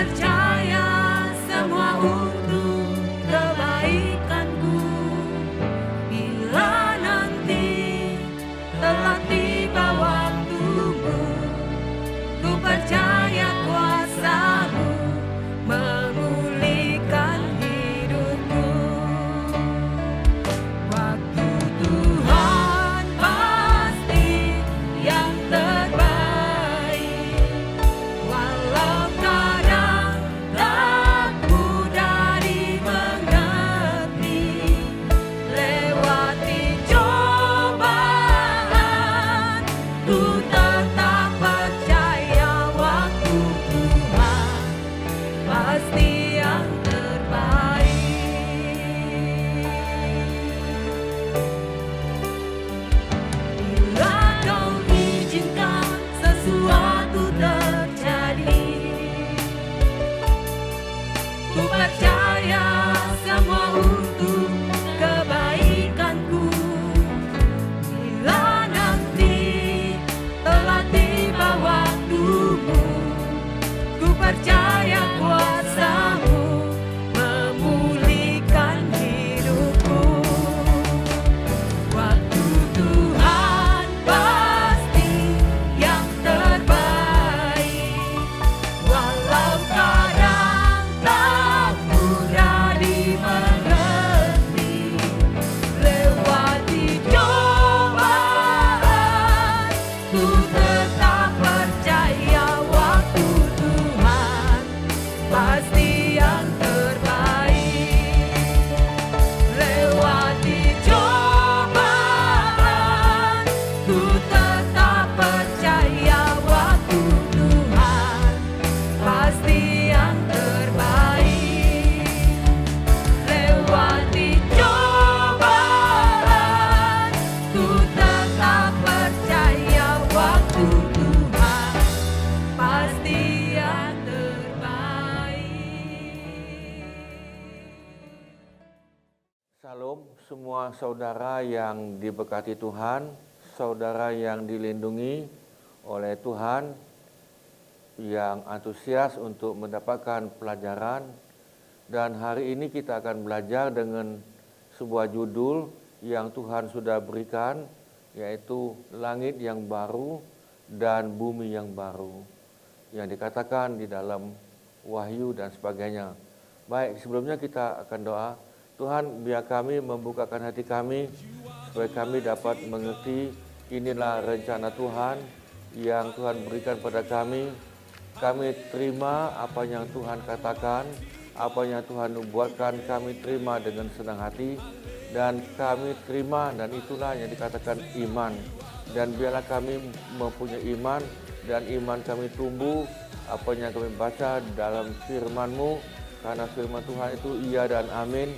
percaya semua untuk kebaikanku. Bila nanti telah tiba waktumu, ku percaya kuasa-Mu memulihkan hidupku. Waktu Tuhan pasti yang terbaik, walau kadang tak mudah dimengerti. Lewati cobaan, ku tetap percaya waktu Tuhan pasti yang terbaik. Bila Kau izinkan sesuatu terjadi, ku percaya semua untuk kebaikanku. Bila nanti telah tiba waktumu, ku percaya kuasa-Mu memulihkan hidupku. Waktu Tuhan pasti yang terbaik, walau kadang tak mudah dimengerti. Lewati cobaan, ku tetap percaya waktu Tuhan pasti yang terbaik. Lewati cobaan, ku tetap percaya waktu Tuhan pasti yang terbaik. Lewati cobaan, ku tetap percaya waktu Tuhan pasti yang terbaik. Salam semua saudara yang diberkati Tuhan, saudara yang dilindungi oleh Tuhan, yang antusias untuk mendapatkan pelajaran. Dan hari ini kita akan belajar dengan sebuah judul yang Tuhan sudah berikan, yaitu langit yang baru dan bumi yang baru, yang dikatakan di dalam Wahyu dan sebagainya. Baik, sebelumnya kita akan doa. Tuhan, biar kami membukakan hati kami supaya kami dapat mengerti inilah rencana Tuhan yang Tuhan berikan pada kami. Kami terima apa yang Tuhan katakan, apa yang Tuhan buatkan, kami terima dengan senang hati dan kami terima, dan itulah yang dikatakan iman. Dan biarlah kami mempunyai iman dan iman kami tumbuh apa yang kami baca dalam firman-Mu, karena firman Tuhan itu iya dan amin.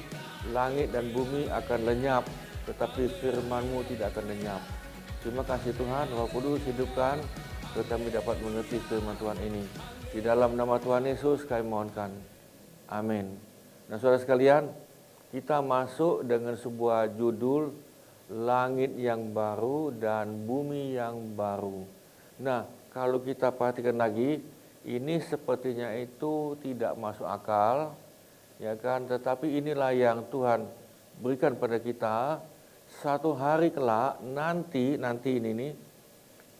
Langit dan bumi akan lenyap, tetapi firman-Mu tidak akan lenyap. Terima kasih Tuhan, Roh Kudus hidupkan, supaya kami dapat mengerti firman Tuhan ini. Di dalam nama Tuhan Yesus kami mohonkan. Amin. Nah saudara sekalian, kita masuk dengan sebuah judul langit yang baru dan bumi yang baru. Nah, kalau kita perhatikan lagi, ini sepertinya itu tidak masuk akal, ya kan? Tetapi inilah yang Tuhan berikan pada kita. Satu hari kelak nanti ini nih,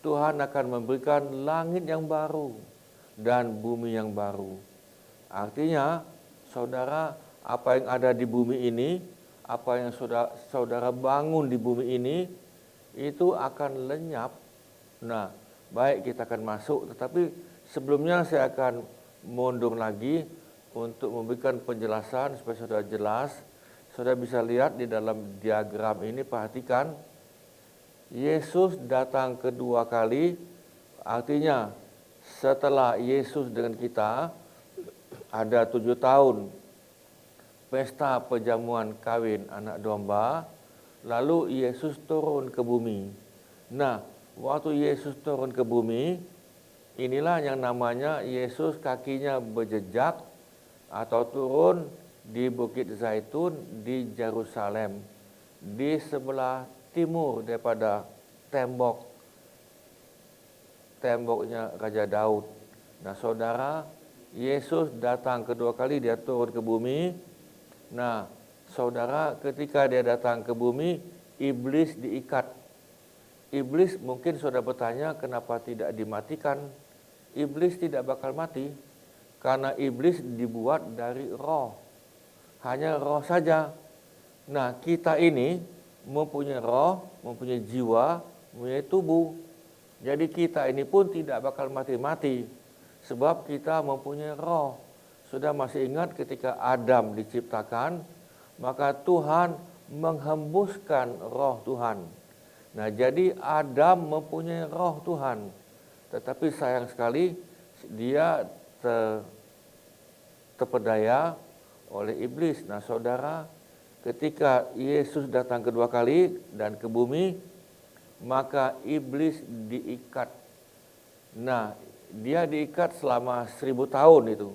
Tuhan akan memberikan langit yang baru dan bumi yang baru. Artinya, saudara, apa yang ada di bumi ini, apa yang saudara bangun di bumi ini, itu akan lenyap. Nah, baik, kita akan masuk, tetapi sebelumnya saya akan mundur lagi untuk memberikan penjelasan supaya saudara jelas. Saudara bisa lihat di dalam diagram ini, perhatikan. Yesus datang kedua kali, artinya setelah Yesus dengan kita ada 7 tahun pesta perjamuan kawin anak domba, lalu Yesus turun ke bumi. Nah, waktu Yesus turun ke bumi, inilah yang namanya Yesus kakinya berjejak atau turun di Bukit Zaitun di Yerusalem, di sebelah timur daripada temboknya Raja Daud. Nah saudara, Yesus datang kedua kali, dia turun ke bumi. Nah, saudara, ketika dia datang ke bumi, iblis diikat. Iblis mungkin saudara bertanya, kenapa tidak dimatikan? Iblis tidak bakal mati, karena iblis dibuat dari roh. Hanya roh saja. Nah, kita ini mempunyai roh, mempunyai jiwa, mempunyai tubuh. Jadi kita ini pun tidak bakal mati-mati, sebab kita mempunyai roh. Sudah masih ingat ketika Adam diciptakan, maka Tuhan menghembuskan roh Tuhan. Nah, jadi Adam mempunyai roh Tuhan. Tetapi sayang sekali dia terpedaya oleh iblis. Nah, saudara, ketika Yesus datang kedua kali dan ke bumi, maka iblis diikat. Nah, dia diikat selama 1000 tahun itu.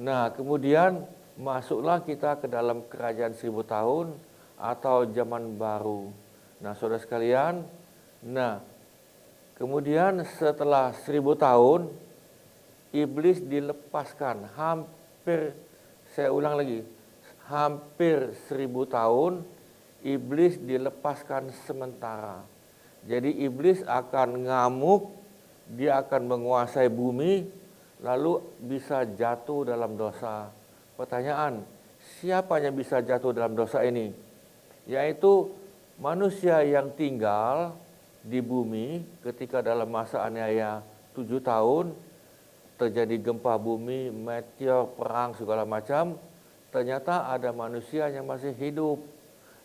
Nah, kemudian masuklah kita ke dalam kerajaan 1000 tahun atau zaman baru. Nah, saudara sekalian, kemudian setelah 1000 tahun, iblis dilepaskan. Saya ulang lagi, hampir 1000 tahun, iblis dilepaskan sementara. Jadi iblis akan ngamuk, dia akan menguasai bumi, lalu bisa jatuh dalam dosa. Pertanyaan, siapa yang bisa jatuh dalam dosa ini? Yaitu manusia yang tinggal di bumi ketika dalam masa aniaya 7 tahun, terjadi gempa bumi, meteor, perang, segala macam, ternyata ada manusia yang masih hidup.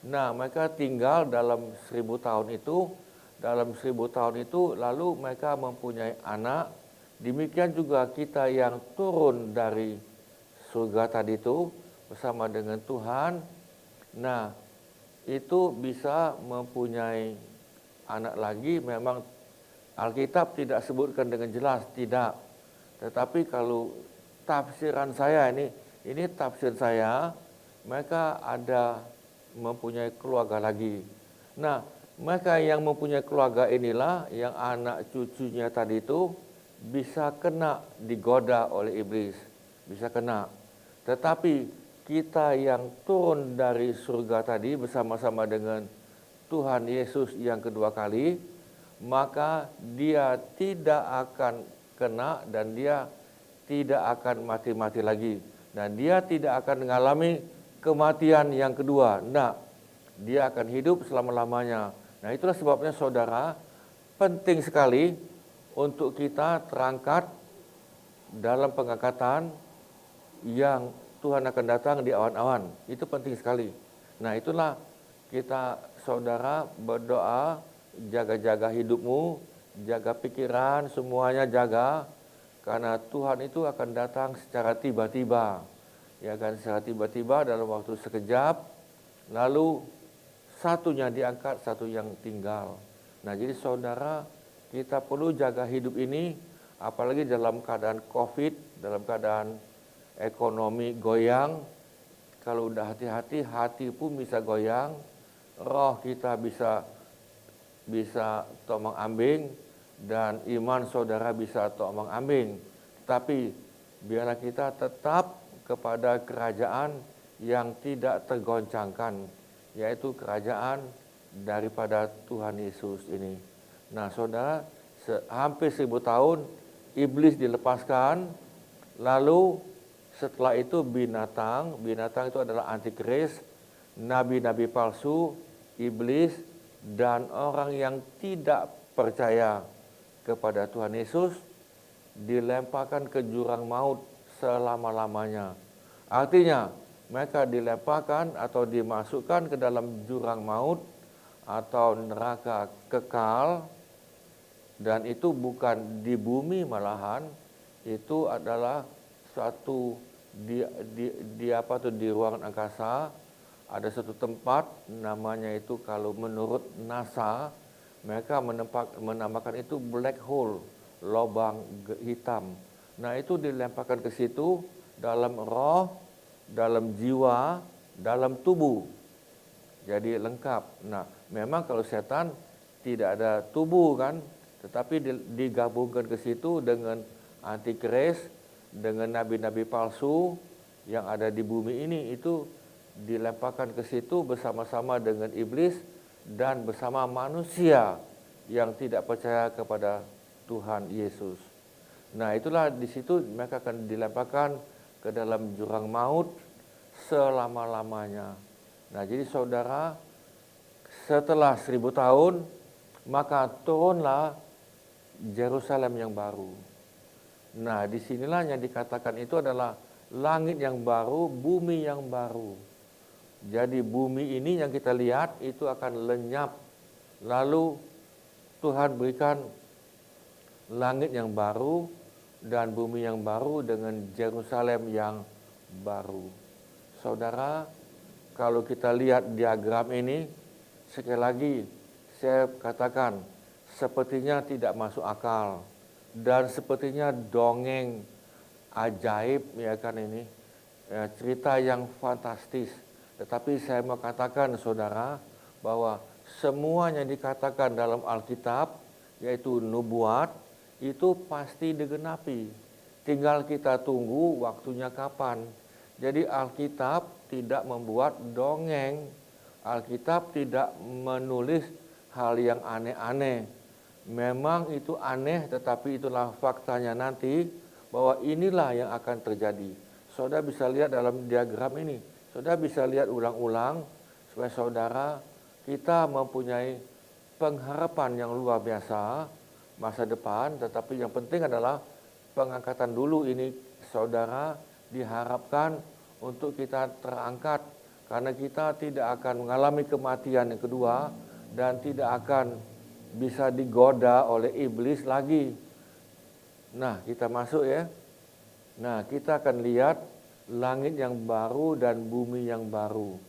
Nah, mereka tinggal dalam 1000 tahun itu. Dalam 1000 tahun itu lalu mereka mempunyai anak. Demikian juga kita yang turun dari surga tadi itu bersama dengan Tuhan. Nah, itu bisa mempunyai anak lagi. Memang Alkitab tidak sebutkan dengan jelas, tidak. Tetapi kalau tafsiran saya ini tafsir saya, mereka ada mempunyai keluarga lagi. Nah, mereka yang mempunyai keluarga inilah yang anak cucunya tadi itu bisa kena digoda oleh iblis, bisa kena. Tetapi kita yang turun dari surga tadi bersama-sama dengan Tuhan Yesus yang kedua kali, maka dia tidak akan kena dan dia tidak akan mati-mati lagi. Dan dia tidak akan mengalami kematian yang kedua. Nah, dia akan hidup selama-lamanya. Nah, itulah sebabnya saudara, penting sekali untuk kita terangkat dalam pengangkatan yang Tuhan akan datang di awan-awan. Itu penting sekali. Nah, itulah kita saudara berdoa, jaga-jaga hidupmu, jaga pikiran, semuanya jaga. Karena Tuhan itu akan datang secara tiba-tiba. Ya kan, secara tiba-tiba dalam waktu sekejap. Lalu satunya diangkat, satu yang tinggal. Nah, jadi saudara, kita perlu jaga hidup ini, apalagi dalam keadaan COVID, dalam keadaan ekonomi goyang. Kalau udah hati-hati, hati pun bisa goyang, roh kita bisa tomang-ambing, dan iman saudara bisa tomang-ambing. Tapi biarlah kita tetap kepada kerajaan yang tidak tergoncangkan, yaitu kerajaan daripada Tuhan Yesus ini. Nah, saudara, hampir 1000 tahun iblis dilepaskan, lalu setelah itu binatang itu adalah antikris, nabi-nabi palsu, iblis, dan orang yang tidak percaya kepada Tuhan Yesus dilemparkan ke jurang maut selama-lamanya. Artinya, mereka dilemparkan atau dimasukkan ke dalam jurang maut atau neraka kekal, dan itu bukan di bumi malahan, itu adalah suatu di ruangan angkasa. Ada satu tempat namanya itu, kalau menurut NASA, mereka menamakan itu black hole, lubang hitam. Nah, itu dilemparkan ke situ dalam roh, dalam jiwa, dalam tubuh. Jadi lengkap. Nah, memang kalau setan tidak ada tubuh kan, tetapi digabungkan ke situ dengan antikris, dengan nabi-nabi palsu yang ada di bumi ini, itu dilemparkan ke situ bersama-sama dengan iblis dan bersama manusia yang tidak percaya kepada Tuhan Yesus. Nah, itulah di situ mereka akan dilemparkan ke dalam jurang maut selama-lamanya. Nah, jadi saudara, setelah 1000 tahun, maka turunlah Yerusalem yang baru. Nah, disinilah yang dikatakan itu adalah langit yang baru, bumi yang baru. Jadi bumi ini yang kita lihat itu akan lenyap. Lalu Tuhan berikan langit yang baru dan bumi yang baru dengan Yerusalem yang baru. Saudara, kalau kita lihat diagram ini, sekali lagi saya katakan, sepertinya tidak masuk akal dan sepertinya dongeng ajaib, ya kan ini, cerita yang fantastis. Tetapi saya mau katakan saudara bahwa semua yang dikatakan dalam Alkitab, yaitu nubuat, itu pasti digenapi. Tinggal kita tunggu waktunya kapan. Jadi Alkitab tidak membuat dongeng. Alkitab tidak menulis hal yang aneh-aneh. Memang itu aneh, tetapi itulah faktanya nanti bahwa inilah yang akan terjadi. Saudara bisa lihat dalam diagram ini. Saudara bisa lihat ulang-ulang supaya saudara kita mempunyai pengharapan yang luar biasa masa depan. Tetapi yang penting adalah pengangkatan dulu ini, saudara, diharapkan untuk kita terangkat. Karena kita tidak akan mengalami kematian yang kedua dan tidak akan bisa digoda oleh iblis lagi. Nah, kita masuk ya. Nah, kita akan lihat langit yang baru dan bumi yang baru.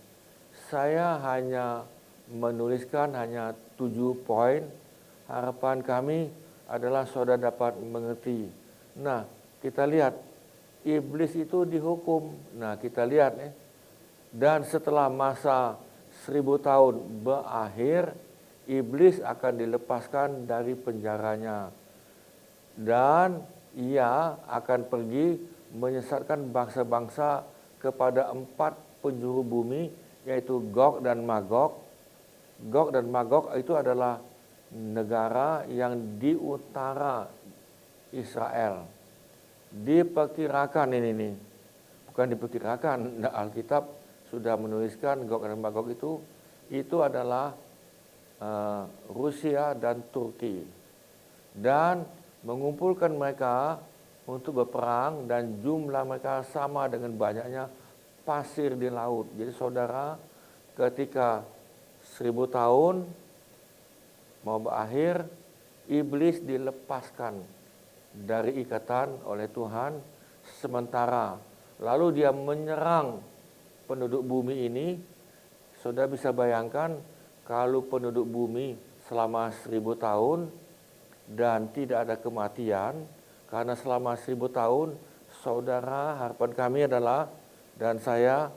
Saya hanya menuliskan hanya 7 poin. Harapan kami adalah saudara dapat mengerti. Nah, kita lihat iblis itu dihukum. Nah, kita lihat ya. Dan setelah masa 1000 tahun berakhir, iblis akan dilepaskan dari penjaranya. Dan ia akan pergi menyesatkan bangsa-bangsa kepada 4 penjuru bumi, yaitu Gog dan Magog. Gog dan Magog itu adalah negara yang di utara Israel. Diperkirakan ini bukan diperkirakan, Alkitab sudah menuliskan Gog dan Magog itu adalah Rusia dan Turki, dan mengumpulkan mereka untuk berperang, dan jumlah mereka sama dengan banyaknya pasir di laut. Jadi saudara, ketika 1000 tahun mau berakhir, iblis dilepaskan dari ikatan oleh Tuhan sementara. Lalu dia menyerang penduduk bumi ini. Saudara bisa bayangkan kalau penduduk bumi selama 1000 tahun dan tidak ada kematian, karena selama 1000 tahun, saudara, harapan kami adalah, dan saya,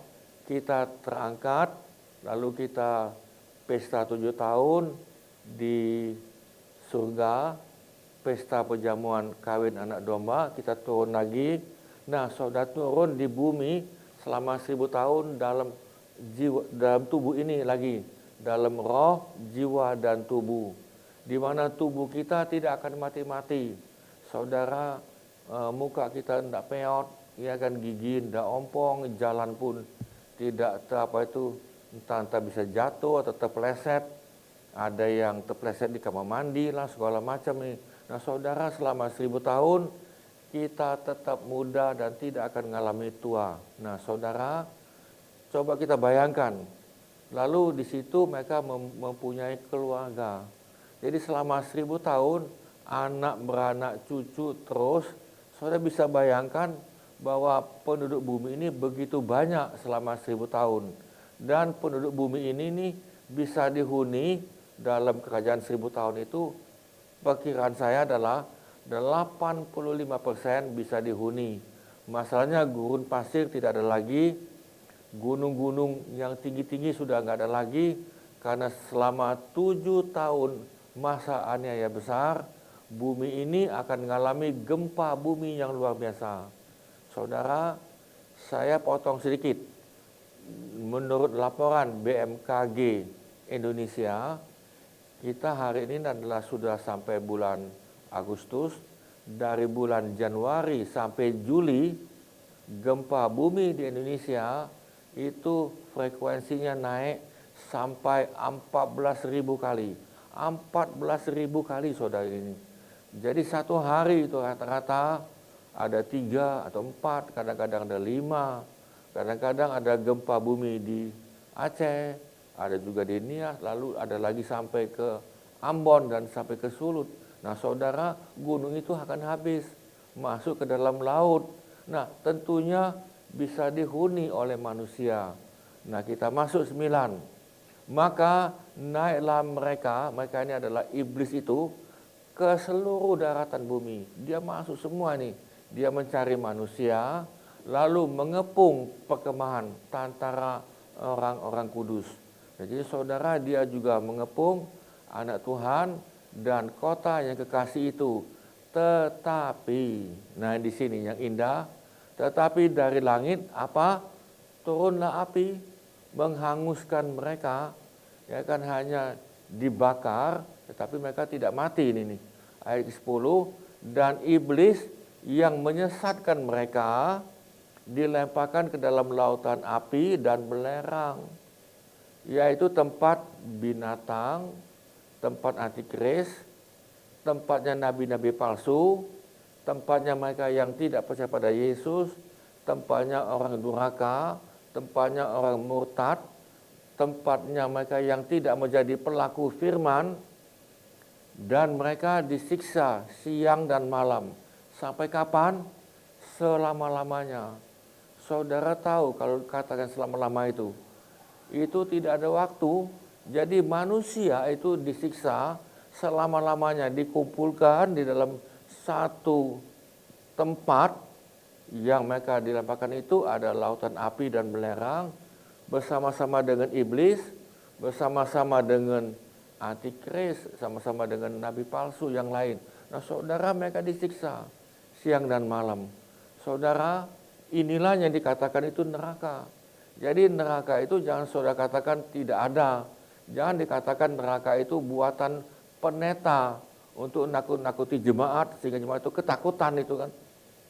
kita terangkat, lalu kita pesta 7 tahun di surga, pesta perjamuan kawin anak domba, kita turun lagi. Nah, saudara turun di bumi selama 1000 tahun dalam jiwa, dalam tubuh ini lagi, dalam roh, jiwa, dan tubuh, di mana tubuh kita tidak akan mati-mati. Saudara, muka kita tidak peot, ya kan, gigi tidak ompong, jalan pun tidak entah bisa jatuh atau terpeleset. Ada yang terpeleset di kamar mandi lah, segala macam nih. Nah, saudara, selama 1000 tahun kita tetap muda dan tidak akan mengalami tua. Nah, saudara, coba kita bayangkan. Lalu di situ mereka mempunyai keluarga. Jadi selama 1000 tahun, anak beranak cucu terus, saudara bisa bayangkan bahwa penduduk bumi ini begitu banyak selama 1000 tahun. Dan penduduk bumi ini nih bisa dihuni dalam kerajaan 1000 tahun itu, perkiraan saya adalah 85% bisa dihuni. Masalahnya gurun pasir tidak ada lagi, gunung-gunung yang tinggi-tinggi sudah nggak ada lagi, karena selama 7 tahun masa aniaya besar, bumi ini akan mengalami gempa bumi yang luar biasa. Saudara, saya potong sedikit. Menurut laporan BMKG Indonesia, kita hari ini adalah sudah sampai bulan Agustus. Dari bulan Januari sampai Juli, gempa bumi di Indonesia itu frekuensinya naik sampai 14.000 kali. 14.000 kali saudara ini. Jadi satu hari itu rata-rata ada 3 atau 4, kadang-kadang ada 5. Kadang-kadang ada gempa bumi di Aceh, ada juga di Nias, lalu ada lagi sampai ke Ambon dan sampai ke Sulut. Nah saudara, gunung itu akan habis, masuk ke dalam laut. Nah tentunya bisa dihuni oleh manusia. Nah kita masuk 9. Maka naiklah mereka ini adalah iblis itu, ke seluruh daratan bumi. Dia masuk semua nih, dia mencari manusia, lalu mengepung perkemahan antara orang-orang kudus. Jadi saudara, dia juga mengepung anak Tuhan dan kota yang kekasih itu. Tetapi, nah di sini yang indah, tetapi dari langit apa? Turunlah api menghanguskan mereka, ya kan, hanya dibakar, tetapi mereka tidak mati ini nih. Ayat 10, dan iblis yang menyesatkan mereka dilemparkan ke dalam lautan api dan belerang, yaitu tempat binatang, tempat antikris, tempatnya nabi-nabi palsu, tempatnya mereka yang tidak percaya pada Yesus, tempatnya orang durhaka, tempatnya orang murtad, tempatnya mereka yang tidak menjadi pelaku firman, dan mereka disiksa siang dan malam. Sampai kapan? Selama-lamanya. Saudara tahu kalau katakan selama-lama itu tidak ada waktu. Jadi manusia itu disiksa selama-lamanya, dikumpulkan di dalam satu tempat yang mereka dilemparkan itu ada lautan api dan belerang, bersama-sama dengan iblis, bersama-sama dengan antikris, sama-sama dengan nabi palsu yang lain. Nah saudara, mereka disiksa siang dan malam. Saudara, inilah yang dikatakan itu neraka. Jadi neraka itu jangan saudara katakan tidak ada. Jangan dikatakan neraka itu buatan pendeta untuk nakut-nakuti jemaat sehingga jemaat itu ketakutan itu kan.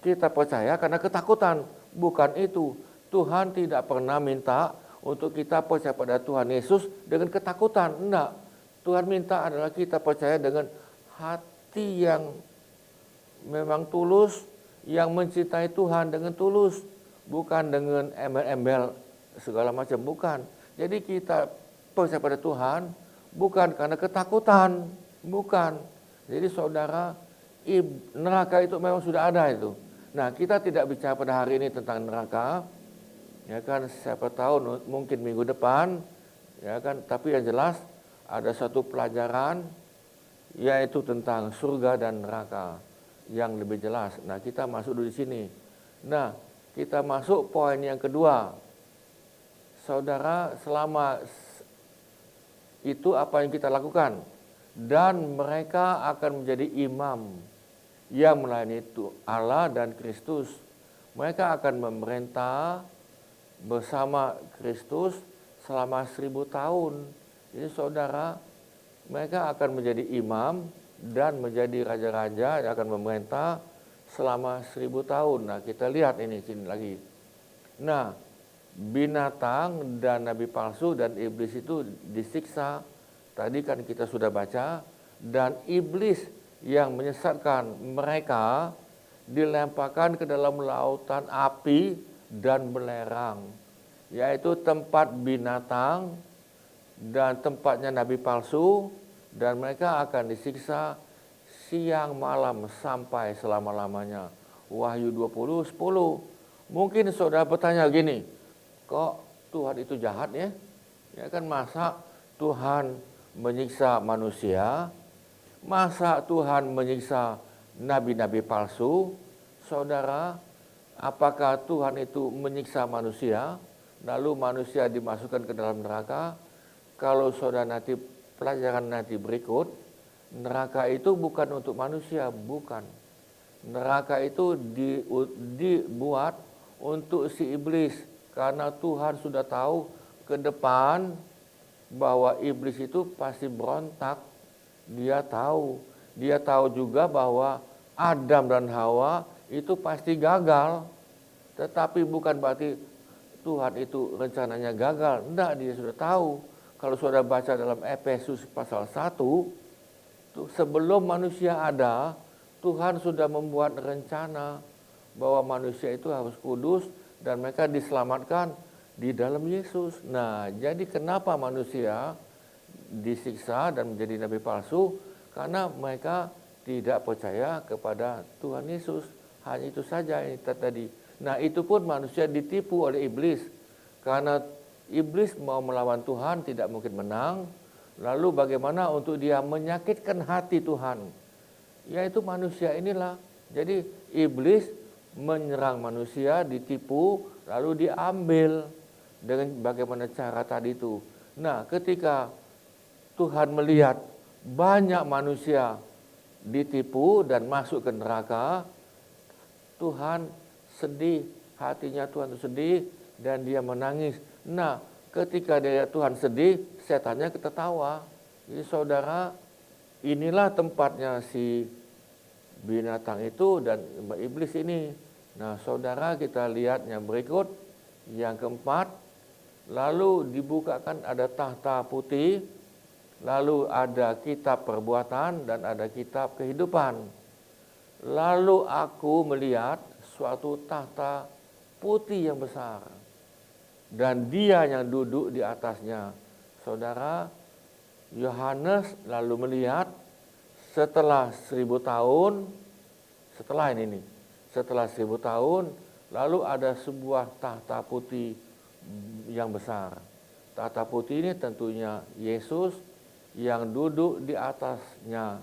Kita percaya karena ketakutan, bukan itu. Tuhan tidak pernah minta untuk kita percaya pada Tuhan Yesus dengan ketakutan. Enggak. Tuhan minta adalah kita percaya dengan hati yang memang tulus, yang mencintai Tuhan dengan tulus, bukan dengan embel-embel segala macam, bukan. Jadi kita percaya pada Tuhan bukan karena ketakutan, bukan. Jadi saudara, neraka itu memang sudah ada itu. Nah, kita tidak bicara pada hari ini tentang neraka, ya kan, siapa tahu mungkin minggu depan, ya kan, tapi yang jelas ada satu pelajaran yaitu tentang surga dan neraka yang lebih jelas. Nah, kita masuk dulu di sini. Nah, kita masuk poin yang kedua. Saudara, selama itu apa yang kita lakukan? Dan mereka akan menjadi imam yang melayani Allah dan Kristus. Mereka akan memerintah bersama Kristus selama 1000 tahun. Jadi saudara, mereka akan menjadi imam dan menjadi raja-raja yang akan memerintah selama 1000 tahun. Nah, kita lihat ini sini lagi. Nah, binatang dan nabi palsu dan iblis itu disiksa. Tadi kan kita sudah baca. Dan iblis yang menyesatkan mereka dilemparkan ke dalam lautan api dan belerang, yaitu tempat binatang dan tempatnya nabi palsu, dan mereka akan disiksa siang malam sampai selama-lamanya. Wahyu 20:10. Mungkin saudara bertanya gini, kok Tuhan itu jahat ya? Ya kan, masa Tuhan menyiksa manusia? Masa Tuhan menyiksa nabi-nabi palsu? Saudara, apakah Tuhan itu menyiksa manusia, lalu manusia dimasukkan ke dalam neraka? Kalau saudara nanti pelajaran nanti berikut, neraka itu bukan untuk manusia, bukan. Neraka itu dibuat untuk si iblis, karena Tuhan sudah tahu ke depan bahwa iblis itu pasti berontak. Dia tahu juga bahwa Adam dan Hawa itu pasti gagal. Tetapi bukan berarti Tuhan itu rencananya gagal. Tidak, dia sudah tahu. Kalau saudara baca dalam Efesus pasal 1, sebelum manusia ada, Tuhan sudah membuat rencana bahwa manusia itu harus kudus dan mereka diselamatkan di dalam Yesus. Nah, jadi kenapa manusia disiksa dan menjadi nabi palsu? Karena mereka tidak percaya kepada Tuhan Yesus. Hanya itu saja yang tadi. Nah, itu pun manusia ditipu oleh iblis. Karena iblis mau melawan Tuhan tidak mungkin menang. Lalu bagaimana untuk dia menyakitkan hati Tuhan? Yaitu manusia inilah. Jadi iblis menyerang manusia, ditipu, lalu diambil dengan bagaimana cara tadi itu. Nah, ketika Tuhan melihat banyak manusia ditipu dan masuk ke neraka, Tuhan sedih, hatinya Tuhan itu sedih dan dia menangis. Nah, ketika Tuhan sedih, setannya ketawa. Jadi saudara, inilah tempatnya si binatang itu dan iblis ini. Nah, saudara, kita lihat yang berikut, yang keempat, lalu dibukakan ada tahta putih, lalu ada kitab perbuatan dan ada kitab kehidupan. Lalu aku melihat suatu tahta putih yang besar dan dia yang duduk di atasnya. Saudara, Yohanes lalu melihat setelah 1000 tahun, setelah 1000 tahun, lalu ada sebuah tahta putih yang besar. Tahta putih ini tentunya Yesus yang duduk di atasnya.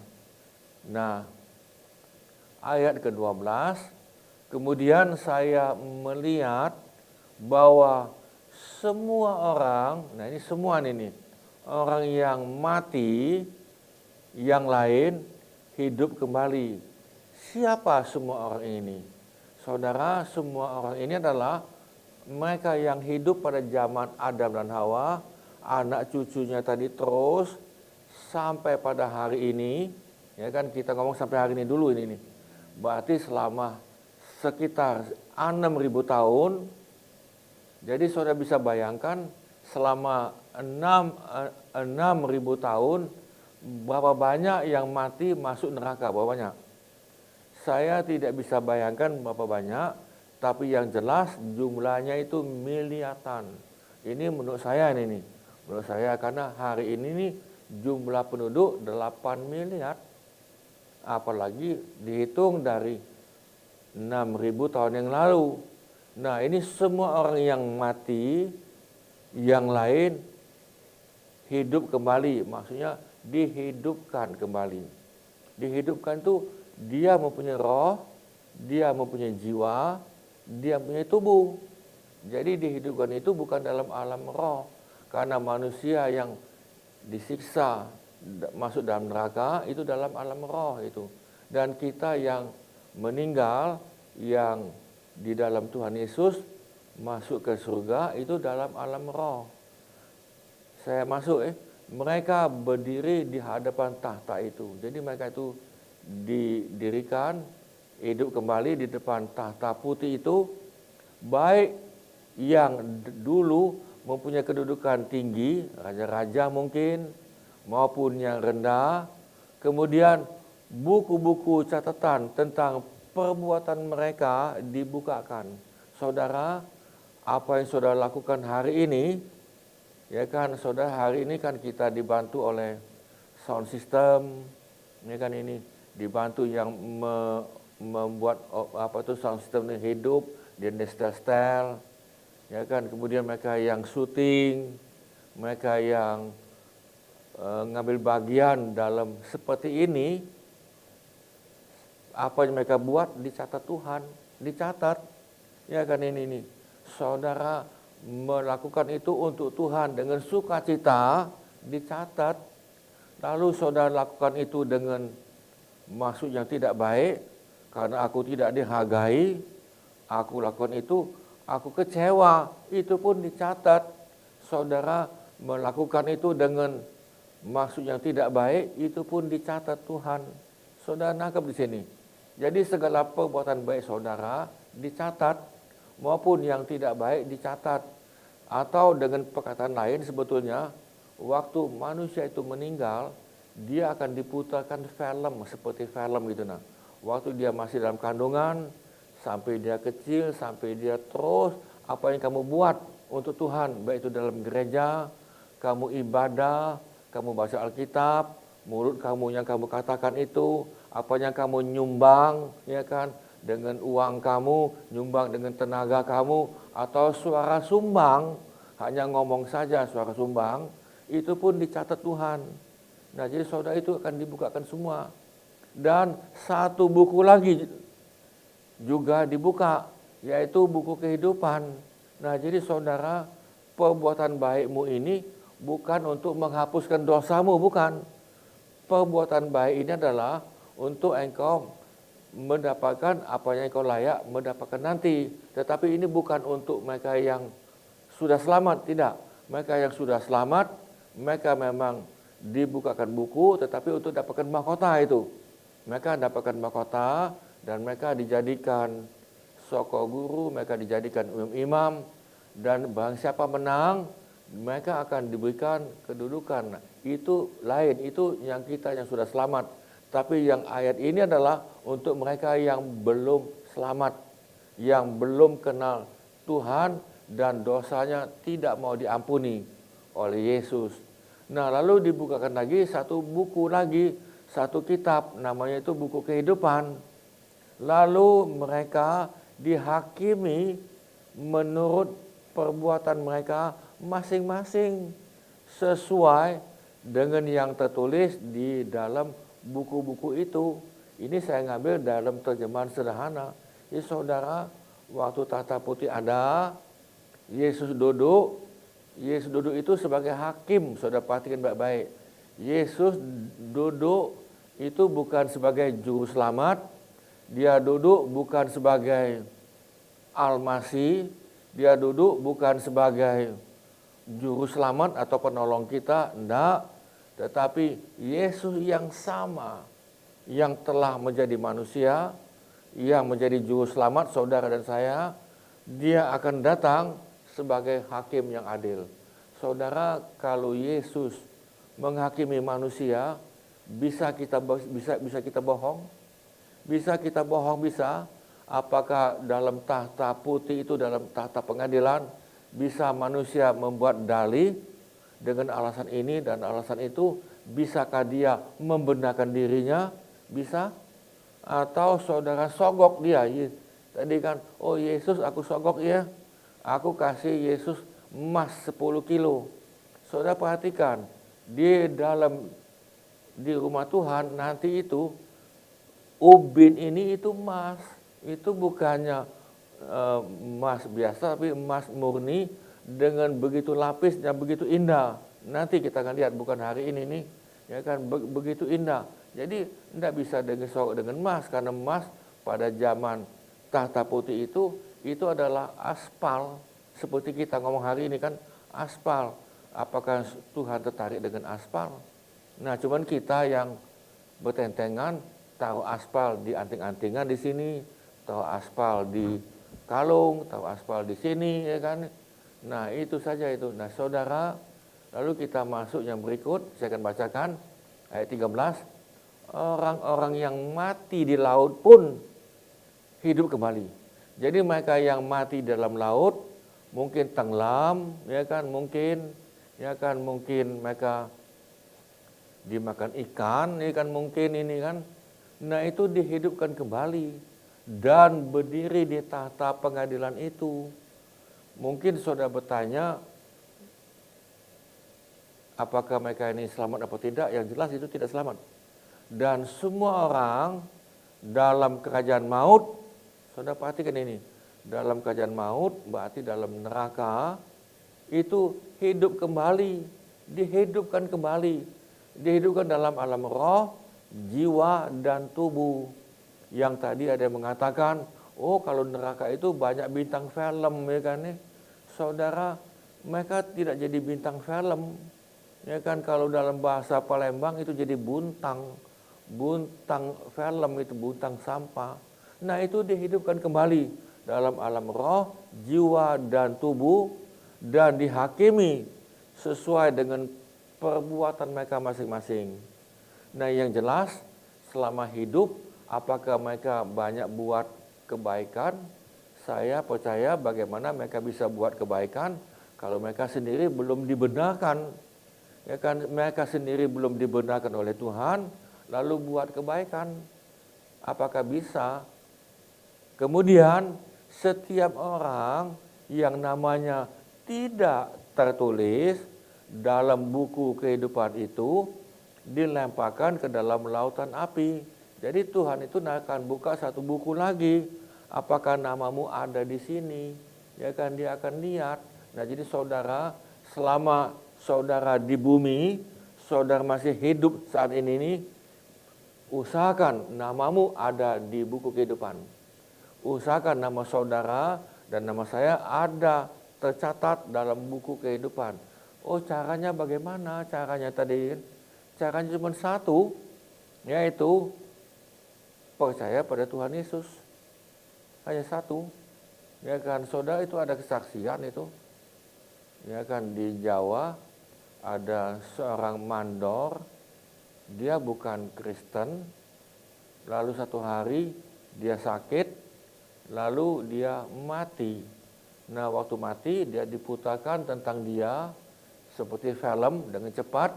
Nah, ayat ke-12, kemudian saya melihat bahwa semua orang, nah ini semua ini, orang yang mati, yang lain hidup kembali. Siapa semua orang ini? Saudara, semua orang ini adalah mereka yang hidup pada zaman Adam dan Hawa, anak cucunya tadi terus sampai pada hari ini. Ya kan, kita ngomong sampai hari ini dulu ini. Berarti selama sekitar 6.000 tahun. Jadi saudara bisa bayangkan selama 6.000 tahun berapa banyak yang mati masuk neraka, berapa banyak? Saya tidak bisa bayangkan berapa banyak, tapi yang jelas jumlahnya itu miliaran. Ini menurut saya ini. Menurut saya karena hari ini nih jumlah penduduk 8 miliar. Apalagi dihitung dari 6.000 tahun yang lalu. Nah, ini semua orang yang mati, yang lain hidup kembali. Maksudnya dihidupkan kembali. Dihidupkan itu dia mempunyai roh, dia mempunyai jiwa, dia mempunyai tubuh. Jadi dihidupkan itu bukan dalam alam roh. Karena manusia yang disiksa masuk dalam neraka itu dalam alam roh itu. Dan kita yang meninggal, yang di dalam Tuhan Yesus masuk ke surga itu dalam alam roh. Saya masuk mereka berdiri di hadapan tahta itu. Jadi mereka itu didirikan, hidup kembali di depan tahta putih itu. Baik yang dulu mempunyai kedudukan tinggi, raja-raja mungkin, maupun yang rendah. Kemudian buku-buku catatan tentang perbuatan mereka dibukakan. Saudara, apa yang saudara lakukan hari ini, ya kan saudara, hari ini kan kita dibantu oleh sound system, ya kan ini dibantu yang membuat apa itu sound system ini hidup, dia setel, ya kan. Kemudian mereka yang syuting, mereka yang ngambil bagian dalam seperti ini, apa yang mereka buat dicatat Tuhan, dicatat, ya kan ini. Saudara melakukan itu untuk Tuhan dengan sukacita, dicatat. Lalu saudara lakukan itu dengan maksud yang tidak baik, karena aku tidak dihargai, aku lakukan itu, aku kecewa, itu pun dicatat. Saudara melakukan itu dengan maksud yang tidak baik, itu pun dicatat Tuhan. Saudara nangkap di sini. Jadi segala perbuatan baik saudara dicatat, maupun yang tidak baik dicatat. Atau dengan perkataan lain sebetulnya, waktu manusia itu meninggal, dia akan diputarkan film, seperti film gitu. Nah, waktu dia masih dalam kandungan, sampai dia kecil, sampai dia terus, apa yang kamu buat untuk Tuhan, baik itu dalam gereja, kamu ibadah, kamu baca Alkitab, mulut kamu yang kamu katakan itu, apa yang kamu nyumbang, ya kan, dengan uang kamu, nyumbang dengan tenaga kamu, atau suara sumbang, hanya ngomong saja suara sumbang, itu pun dicatat Tuhan. Nah, jadi saudara itu akan dibukakan semua. Dan satu buku lagi juga dibuka, yaitu buku kehidupan. Nah, jadi saudara, perbuatan baikmu ini bukan untuk menghapuskan dosamu, bukan. Perbuatan baik ini adalah untuk engkau mendapatkan apa yang engkau layak mendapatkan nanti. Tetapi ini bukan untuk mereka yang sudah selamat, tidak. Mereka yang sudah selamat, mereka memang dibukakan buku, tetapi untuk dapatkan mahkota itu. Mereka dapatkan mahkota, dan mereka dijadikan soko guru, mereka dijadikan imam, dan barang siapa menang, mereka akan diberikan kedudukan. Nah, itu lain, itu yang kita yang sudah selamat. Tapi yang ayat ini adalah untuk mereka yang belum selamat, yang belum kenal Tuhan, dan dosanya tidak mau diampuni oleh Yesus. Nah, lalu dibukakan lagi satu buku lagi, satu kitab, namanya itu buku kehidupan. Lalu mereka dihakimi menurut perbuatan mereka masing-masing sesuai dengan yang tertulis di dalam buku-buku itu. Ini saya ngambil dalam terjemahan sederhana. Jadi saudara, waktu tahta putih ada, Yesus duduk itu sebagai hakim. Saudara perhatikan baik-baik. Yesus duduk itu bukan sebagai juru selamat, dia duduk bukan sebagai Al-Masih, dia duduk bukan sebagai juru selamat atau penolong kita, enggak. Tetapi Yesus yang sama, yang telah menjadi manusia, yang menjadi juru selamat saudara dan saya, dia akan datang sebagai hakim yang adil. Saudara, kalau Yesus menghakimi manusia, bisa kita bohong? Bisa kita bohong, bisa. Apakah dalam tahta putih itu, dalam tahta pengadilan, bisa manusia membuat dalih dengan alasan ini dan alasan itu? Bisakah dia membenarkan dirinya? Bisa. Atau saudara sogok dia. Tadi kan, oh Yesus aku sogok ya. Aku kasih Yesus emas 10 kilo. Saudara perhatikan, di rumah Tuhan nanti itu, ubin ini itu emas, itu bukannya emas biasa, tapi emas murni dengan begitu lapisnya, begitu indah. Nanti kita akan lihat, bukan hari ini nih, ya kan, begitu indah. Jadi tidak bisa dengan emas, karena emas pada zaman tahta putih itu adalah aspal. Seperti kita ngomong hari ini kan, aspal. Apakah Tuhan tertarik dengan aspal? Nah, cuman kita yang bertentengan, taruh aspal di anting-antingan di sini, taruh aspal di kalung, taruh aspal di sini, ya kan. Nah, itu saja itu. Nah, saudara, lalu kita masuk yang berikut, saya akan bacakan ayat 13. Orang-orang yang mati di laut pun hidup kembali. Jadi mereka yang mati dalam laut, mungkin tenggelam, ya kan, mungkin mereka dimakan ikan, ya kan, mungkin ini kan. Nah, itu dihidupkan kembali dan berdiri di tahta pengadilan itu. Mungkin saudara bertanya, apakah mereka ini selamat atau tidak? Yang jelas itu tidak selamat. Dan semua orang dalam kerajaan maut, saudara perhatikan ini, dalam kerajaan maut berarti dalam neraka, itu hidup kembali, dihidupkan kembali, dihidupkan dalam alam roh, jiwa dan tubuh. Yang tadi ada yang mengatakan, oh kalau neraka itu banyak bintang film, ya kan nih. Saudara, mereka tidak jadi bintang film. Ya kan, kalau dalam bahasa Palembang itu jadi buntang. Buntang film itu buntang sampah. Nah, itu dihidupkan kembali dalam alam roh, jiwa dan tubuh dan dihakimi sesuai dengan perbuatan mereka masing-masing. Nah, yang jelas selama hidup apakah mereka banyak buat kebaikan? Saya percaya bagaimana mereka bisa buat kebaikan kalau mereka sendiri belum dibenarkan. Ya kan, mereka sendiri belum dibenarkan oleh Tuhan lalu buat kebaikan. Apakah bisa? Kemudian setiap orang yang namanya tidak tertulis dalam buku kehidupan itu dilemparkan ke dalam lautan api. Jadi Tuhan itu akan buka satu buku lagi. Apakah namamu ada di sini? Ya kan, dia akan lihat. Nah, jadi saudara, selama saudara di bumi, saudara masih hidup saat ini, usahakan namamu ada di buku kehidupan. Usahakan nama saudara dan nama saya ada tercatat dalam buku kehidupan. Oh, caranya bagaimana? Caranya tadi, caranya cuma satu, yaitu percaya pada Tuhan Yesus. Hanya satu. Ya kan, saudara, itu ada kesaksian itu. Ya kan, di Jawa ada seorang mandor, dia bukan Kristen, lalu satu hari dia sakit, lalu dia mati. Nah, waktu mati dia diputarkan tentang dia seperti film dengan cepat.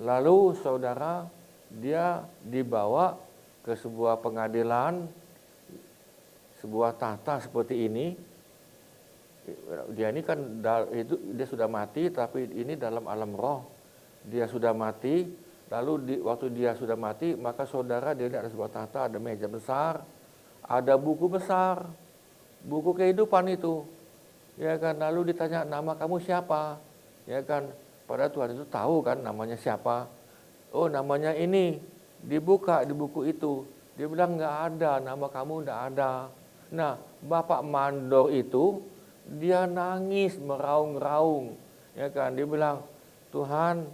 Lalu saudara, dia dibawa ke sebuah pengadilan, sebuah tahta seperti ini. Dia ini kan dia sudah mati, tapi ini dalam alam roh. Dia sudah mati, lalu waktu dia sudah mati, maka saudara, dia ada sebuah tahta, ada meja besar, ada buku besar, buku kehidupan itu. Ya kan, lalu ditanya, nama kamu siapa? Ya kan, pada Tuhan itu tahu kan namanya siapa. Oh, namanya ini. Dibuka di buku itu. Dia bilang nggak ada, nama kamu nggak ada. Nah, Bapak mandor itu dia nangis meraung-raung. Ya kan, dia bilang, Tuhan,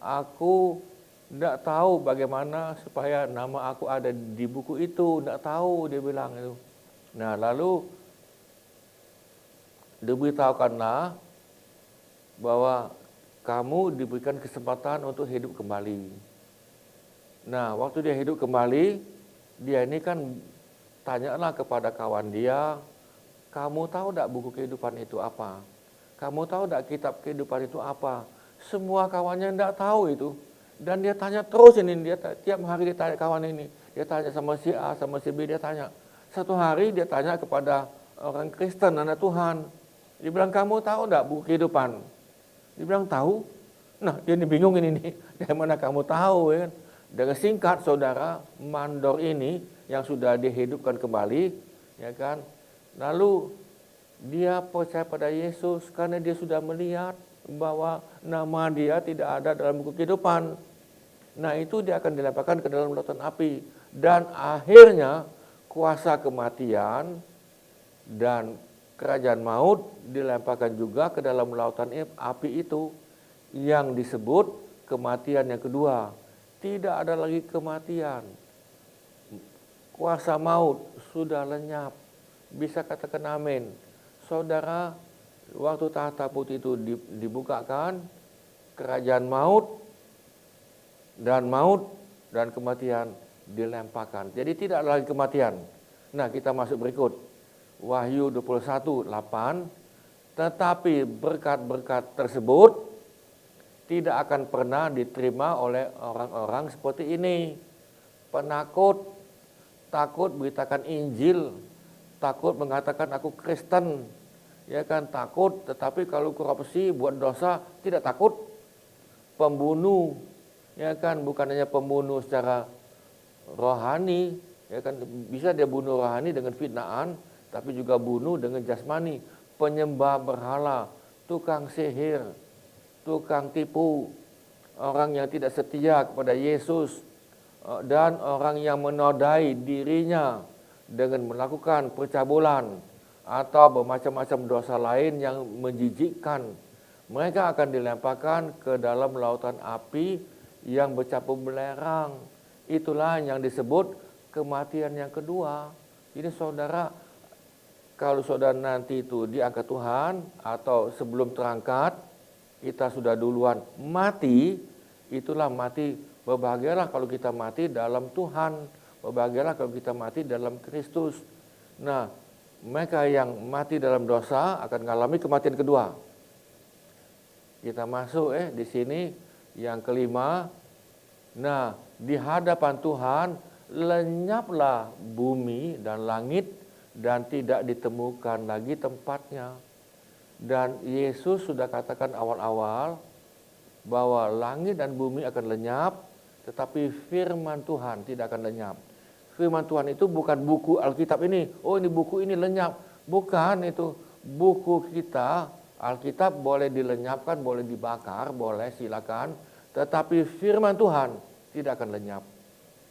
aku nggak tahu bagaimana supaya nama aku ada di buku itu, nggak tahu, dia bilang itu. Nah, lalu diberitahukanlah bahwa kamu diberikan kesempatan untuk hidup kembali. Nah, waktu dia hidup kembali, dia ini kan tanyalah kepada kawan dia, kamu tahu tidak buku kehidupan itu apa? Kamu tahu tidak kitab kehidupan itu apa? Semua kawannya tidak tahu itu. Dan dia tanya terus ini, dia tiap hari dia tanya kawan ini. Dia tanya sama si A, sama si B, dia tanya. Satu hari dia tanya kepada orang Kristen, anak Tuhan. Dia bilang, kamu tahu tidak buku kehidupan? Dia bilang, tahu. Nah, dia bingung ini, dari mana kamu tahu? Ya kan? Dengan singkat, saudara, mandor ini yang sudah dihidupkan kembali, ya kan? Lalu dia percaya pada Yesus karena dia sudah melihat bahwa nama dia tidak ada dalam buku kehidupan. Nah, itu dia akan dilemparkan ke dalam lautan api. Dan akhirnya kuasa kematian dan kerajaan maut dilemparkan juga ke dalam lautan api itu, yang disebut kematian yang kedua. Tidak ada lagi kematian. Kuasa maut sudah lenyap. Bisa katakan amin. Saudara, waktu tahta putih itu dibukakan, kerajaan maut dan kematian dilemparkan. Jadi tidak ada lagi kematian. Nah, kita masuk berikut. Wahyu 21:8. Tetapi berkat-berkat tersebut tidak akan pernah diterima oleh orang-orang seperti ini. Penakut, takut beritakan Injil, takut mengatakan aku Kristen, ya kan, takut, tetapi kalau korupsi buat dosa tidak takut. Pembunuh, ya kan, bukan hanya pembunuh secara rohani, ya kan, bisa dia bunuh rohani dengan fitnaan, tapi juga bunuh dengan jasmani. Penyembah berhala, tukang sihir, tukang tipu, orang yang tidak setia kepada Yesus, dan orang yang menodai dirinya dengan melakukan percabulan atau bermacam-macam dosa lain yang menjijikkan, mereka akan dilemparkan ke dalam lautan api yang bercampur belerang. Itulah yang disebut kematian yang kedua. Jadi saudara, kalau saudara nanti itu diangkat Tuhan atau sebelum terangkat, kita sudah duluan mati, itulah mati. Berbahagialah kalau kita mati dalam Tuhan, berbahagialah kalau kita mati dalam Kristus. Nah, mereka yang mati dalam dosa akan mengalami kematian kedua. Kita masuk di sini yang kelima. Nah, di hadapan Tuhan lenyaplah bumi dan langit dan tidak ditemukan lagi tempatnya. Dan Yesus sudah katakan awal-awal bahwa langit dan bumi akan lenyap, tetapi firman Tuhan tidak akan lenyap. Firman Tuhan itu bukan buku Alkitab ini. Oh, ini buku ini lenyap. Bukan itu. Buku kita, Alkitab boleh dilenyapkan, boleh dibakar, boleh silakan. Tetapi firman Tuhan tidak akan lenyap.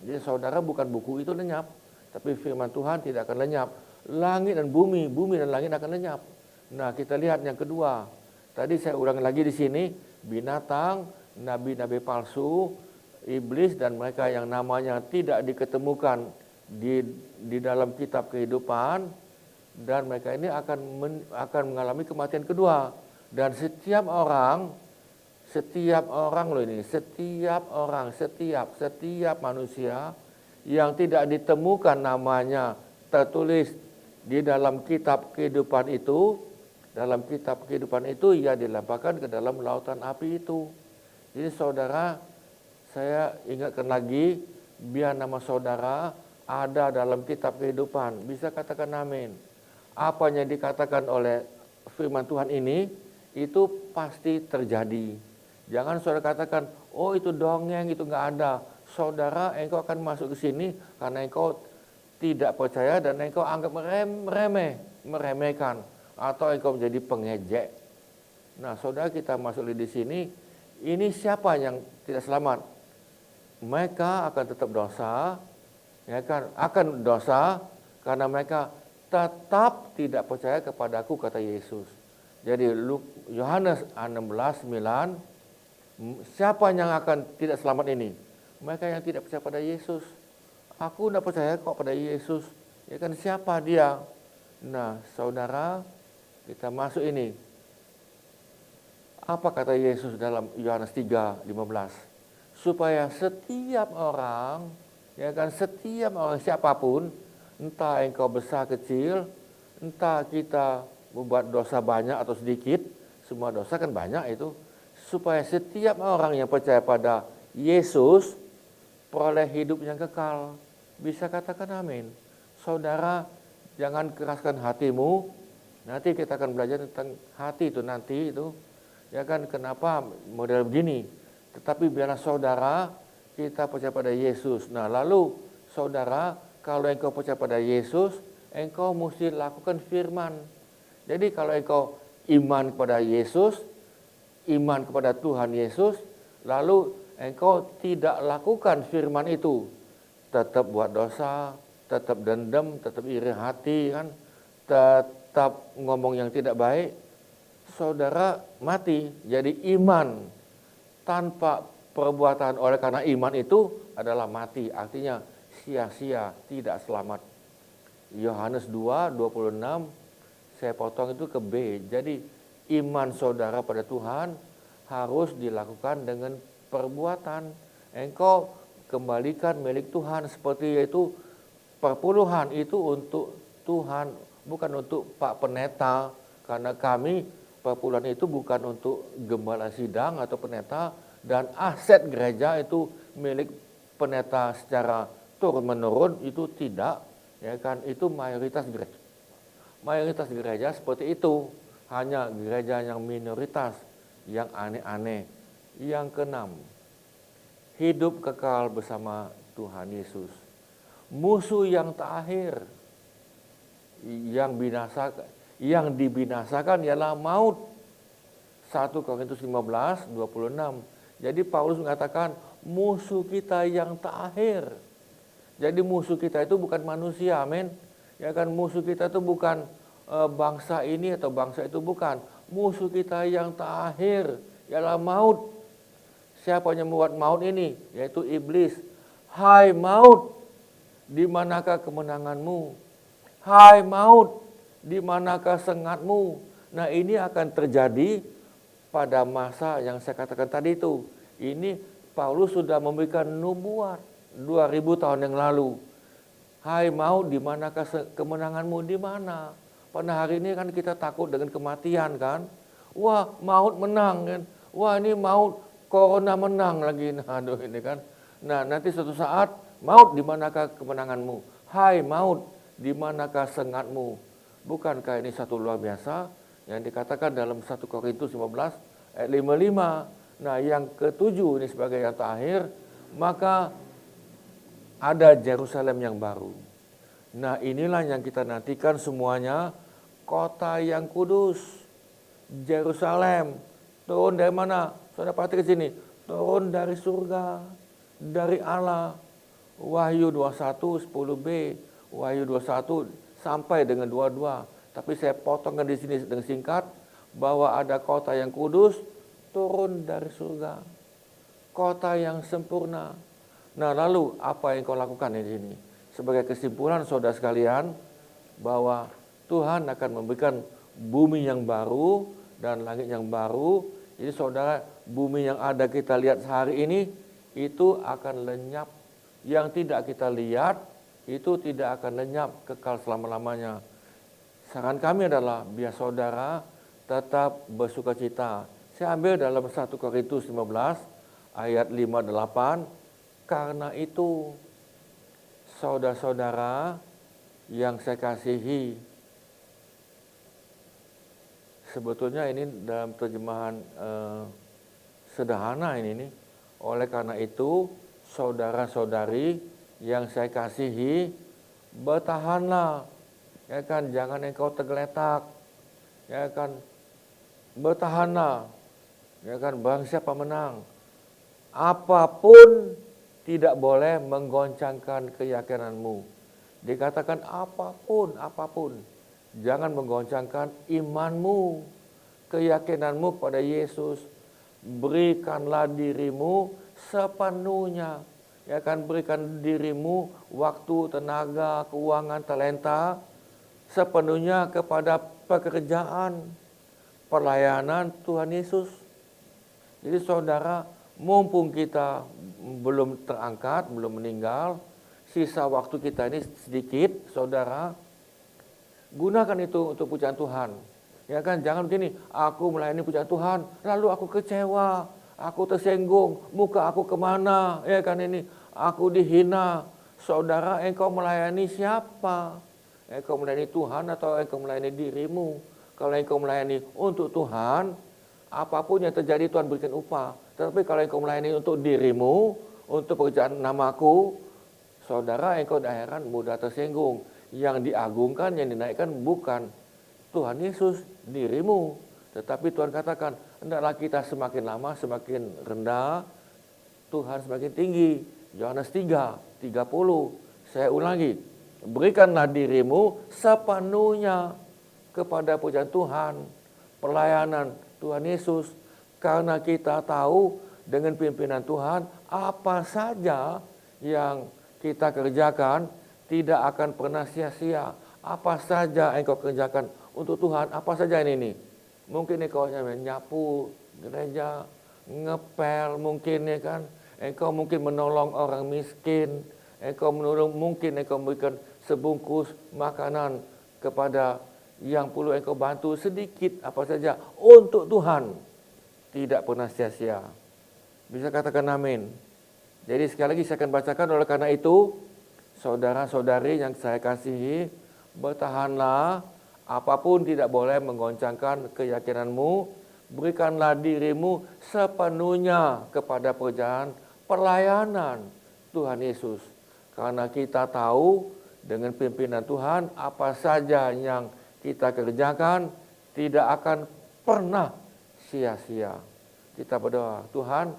Jadi saudara, bukan buku itu lenyap, tapi firman Tuhan tidak akan lenyap. Langit dan bumi dan langit akan lenyap. Nah, kita lihat yang kedua. Tadi saya ulangi lagi di sini, binatang, nabi-nabi palsu, iblis dan mereka yang namanya tidak diketemukan di dalam kitab kehidupan, dan mereka ini akan mengalami kematian kedua. Dan setiap orang loh ini, setiap manusia yang tidak ditemukan namanya tertulis di dalam kitab kehidupan itu, ia dilemparkan ke dalam lautan api itu. Jadi saudara, saya ingatkan lagi, biar nama saudara ada dalam kitab kehidupan. Bisa katakan amin. Apa yang dikatakan oleh firman Tuhan ini, itu pasti terjadi. Jangan saudara katakan, oh itu dongeng, itu enggak ada. Saudara, engkau akan masuk ke sini karena engkau tidak percaya dan engkau anggap meremehkan, atau engkau menjadi pengejek. Nah, saudara, kita masuk di sini, ini siapa yang tidak selamat? Mereka akan tetap dosa, ya kan? Akan dosa karena mereka tetap tidak percaya kepadaku, kata Yesus. Jadi Yohanes 16:9, siapa yang akan tidak selamat ini? Mereka yang tidak percaya pada Yesus. Aku tidak percaya kok pada Yesus. Ya kan, siapa dia? Nah, saudara, kita masuk ini. Apa kata Yesus dalam Yohanes 3:15? Supaya setiap orang, ya kan, setiap orang siapapun, entah engkau besar kecil, entah kita membuat dosa banyak atau sedikit, semua dosa kan banyak itu, supaya setiap orang yang percaya pada Yesus peroleh hidup yang kekal. Bisa katakan amin. Saudara, jangan keraskan hatimu. Nanti kita akan belajar tentang hati itu nanti itu. Ya kan, kenapa model begini. Tetapi biarlah saudara, kita percaya pada Yesus. Nah, lalu saudara, kalau engkau percaya pada Yesus, engkau mesti lakukan firman. Jadi kalau engkau iman kepada Yesus, iman kepada Tuhan Yesus, lalu engkau tidak lakukan firman itu, tetap buat dosa, tetap dendam, tetap iri hati, kan, tetap ngomong yang tidak baik, saudara mati. Jadi iman tanpa perbuatan oleh karena iman itu adalah mati, artinya sia-sia, tidak selamat. Yohanes 2:26, saya potong itu ke B. Jadi iman saudara pada Tuhan harus dilakukan dengan perbuatan. Engkau kembalikan milik Tuhan, seperti yaitu perpuluhan itu untuk Tuhan, bukan untuk Pak Pendeta. Karena kami, perpuluhan itu bukan untuk gembala sidang atau pendeta, dan aset gereja itu milik pendeta secara turun-menurun, itu tidak. Ya kan, itu mayoritas gereja. Mayoritas gereja seperti itu. Hanya gereja yang minoritas, yang aneh-aneh. Yang keenam, hidup kekal bersama Tuhan Yesus. Musuh yang terakhir, yang dibinasakan ialah maut. 1 Korintus 15:26. Jadi Paulus mengatakan, musuh kita yang terakhir. Jadi musuh kita itu bukan manusia, amin. Ya kan, musuh kita itu bukan bangsa ini atau bangsa itu, bukan. Musuh kita yang terakhir ialah maut. Siapa yang membuat maut ini? Yaitu iblis. Hai maut, di manakah kemenanganmu? Hai maut, di manakah sengatmu? Nah, ini akan terjadi pada masa yang saya katakan tadi itu. Ini Paulus sudah memberikan nubuat 2000 tahun yang lalu. Hai maut, di manakah kemenanganmu? Di mana? Pada hari ini kan kita takut dengan kematian kan. Wah, maut menang kan. Wah, ini maut, corona menang lagi. Nah, aduh ini kan. Nah, nanti suatu saat, maut, di manakah kemenanganmu? Hai maut, di manakah sengatmu? Bukankah ini satu luar biasa yang dikatakan dalam 1 Korintus 15 ayat 55. Nah, yang ketujuh ini sebagai yang terakhir, maka ada Yerusalem yang baru. Nah, inilah yang kita nantikan semuanya, kota yang kudus, Yerusalem. Turun dari mana? Saudara perhatikan sini, turun dari surga, dari Allah. Wahyu 21 10b, Wahyu 21 sampai dengan 22. Tapi saya potongkan di sini dengan singkat bahwa ada kota yang kudus turun dari surga. Kota yang sempurna. Nah, lalu apa yang kau lakukan di sini? Sebagai kesimpulan saudara sekalian, bahwa Tuhan akan memberikan bumi yang baru dan langit yang baru. Jadi saudara, bumi yang ada kita lihat hari ini itu akan lenyap. Yang tidak kita lihat itu tidak akan lenyap kekal selama-lamanya. Saran kami adalah biar saudara tetap bersukacita. Saya ambil dalam 1 Korintus 15 ayat 5-8. Karena itu, saudara-saudara yang saya kasihi, sebetulnya ini dalam terjemahan sederhana ini nih. Oleh karena itu, saudara-saudari yang saya kasihi, bertahanlah, ya kan, jangan engkau tergeletak, ya kan, bertahanlah, ya kan, barang siapa menang. Apapun tidak boleh menggoncangkan keyakinanmu. Dikatakan apapun. Jangan menggoncangkan imanmu, keyakinanmu kepada Yesus. Berikanlah dirimu sepenuhnya. Ya kan, berikan dirimu waktu, tenaga, keuangan, talenta sepenuhnya kepada pekerjaan, pelayanan Tuhan Yesus. Jadi saudara, mumpung kita belum terangkat, belum meninggal, sisa waktu kita ini sedikit, saudara, gunakan itu untuk pujian Tuhan. Ya kan, jangan begini, aku melayani pujian Tuhan, lalu aku kecewa, aku tersinggung, muka aku kemana, ya kan, ini, aku dihina. Saudara, engkau melayani siapa? Engkau melayani Tuhan atau engkau melayani dirimu? Kalau engkau melayani untuk Tuhan, apapun yang terjadi Tuhan berikan upah. Tetapi kalau engkau melayani untuk dirimu, untuk pekerjaan namaku, saudara, engkau daerah mudah tersinggung. Yang diagungkan, yang dinaikkan bukan Tuhan Yesus, dirimu. Tetapi Tuhan katakan, hendaklah kita semakin lama semakin rendah, Tuhan semakin tinggi. Yohanes 3:30. Saya ulangi, berikanlah dirimu sepenuhnya kepada pujian Tuhan, pelayanan Tuhan Yesus. Karena kita tahu dengan pimpinan Tuhan, apa saja yang kita kerjakan tidak akan pernah sia-sia. Apa saja engkau kerjakan untuk Tuhan, apa saja ini. Mungkin engkau nyapu gereja, ngepel mungkin, ya kan. Engkau mungkin menolong orang miskin. Mungkin engkau memberikan sebungkus makanan kepada yang perlu engkau bantu, sedikit apa saja untuk Tuhan. Tidak pernah sia-sia. Bisa katakan amin. Jadi sekali lagi saya akan bacakan. Oleh karena itu, saudara-saudari yang saya kasihi, bertahanlah, apapun tidak boleh menggoncangkan keyakinanmu. Berikanlah dirimu sepenuhnya kepada pekerjaan pelayanan Tuhan Yesus. Karena kita tahu dengan pimpinan Tuhan, apa saja yang kita kerjakan tidak akan pernah sia-sia. Kita berdoa, Tuhan,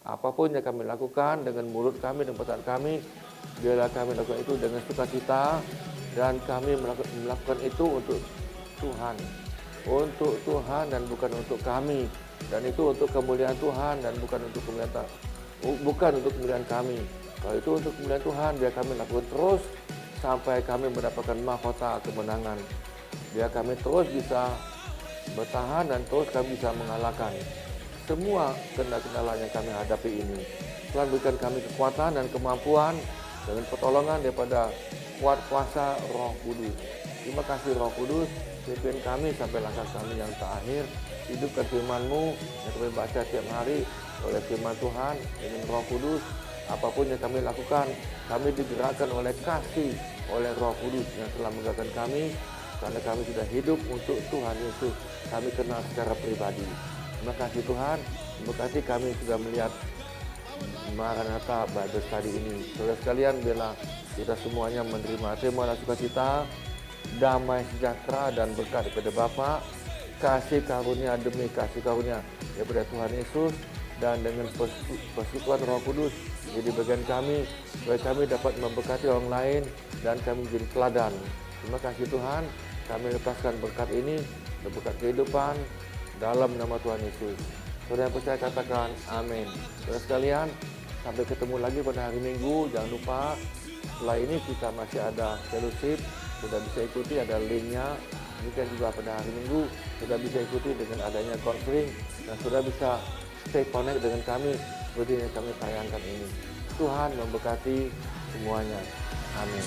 Apapun yang kami lakukan dengan mulut kami dan perkataan kami, biarlah kami lakukan itu dengan sukacita dan kami melakukan itu untuk Tuhan. Untuk Tuhan dan bukan untuk kami. Dan itu untuk kemuliaan Tuhan dan bukan untuk kemuliaan kami. Kalau itu untuk kemuliaan Tuhan, biar kami lakukan terus sampai kami mendapatkan mahkota kemenangan. Biar kami terus bisa bertahan dan terus kami bisa mengalahkan semua kendala-kendala yang kami hadapi ini. Tuhan berikan kami kekuatan dan kemampuan dengan pertolongan daripada kuat kuasa Roh Kudus. Terima kasih Roh Kudus, pimpin kami sampai langkah kami yang terakhir. Hidupkan firman-Mu yang kami baca tiap hari oleh firman Tuhan dengan Roh Kudus. Apapun yang kami lakukan, kami digerakkan oleh kasih, oleh Roh Kudus yang telah menggerakkan kami. Karena kami sudah hidup untuk Tuhan Yesus, kami kenal secara pribadi. Terima kasih Tuhan, terima kasih kami sudah melihat Maranatha Bible Study ini. Saudara sekalian, biarlah kita semuanya menerima terimalah sukacita, damai sejahtera dan berkat daripada Bapa, kasih karunia demi kasih karunia daripada Tuhan Yesus, dan dengan persekutuan Roh Kudus jadi bagian kami, supaya kami dapat memberkati orang lain dan kami menjadi teladan. Terima kasih Tuhan, kami lepaskan berkat ini, berkat kehidupan dalam nama Tuhan Yesus. Saudara yang percaya katakan amin. Saudara sekalian, sampai ketemu lagi pada hari Minggu. Jangan lupa setelah ini kita masih ada fellowship, sudah bisa ikuti, ada linknya. Demikian juga pada hari Minggu sudah bisa ikuti dengan adanya counseling dan sudah bisa stay connect dengan kami seperti yang kami tayangkan ini. Tuhan memberkati semuanya. Amin.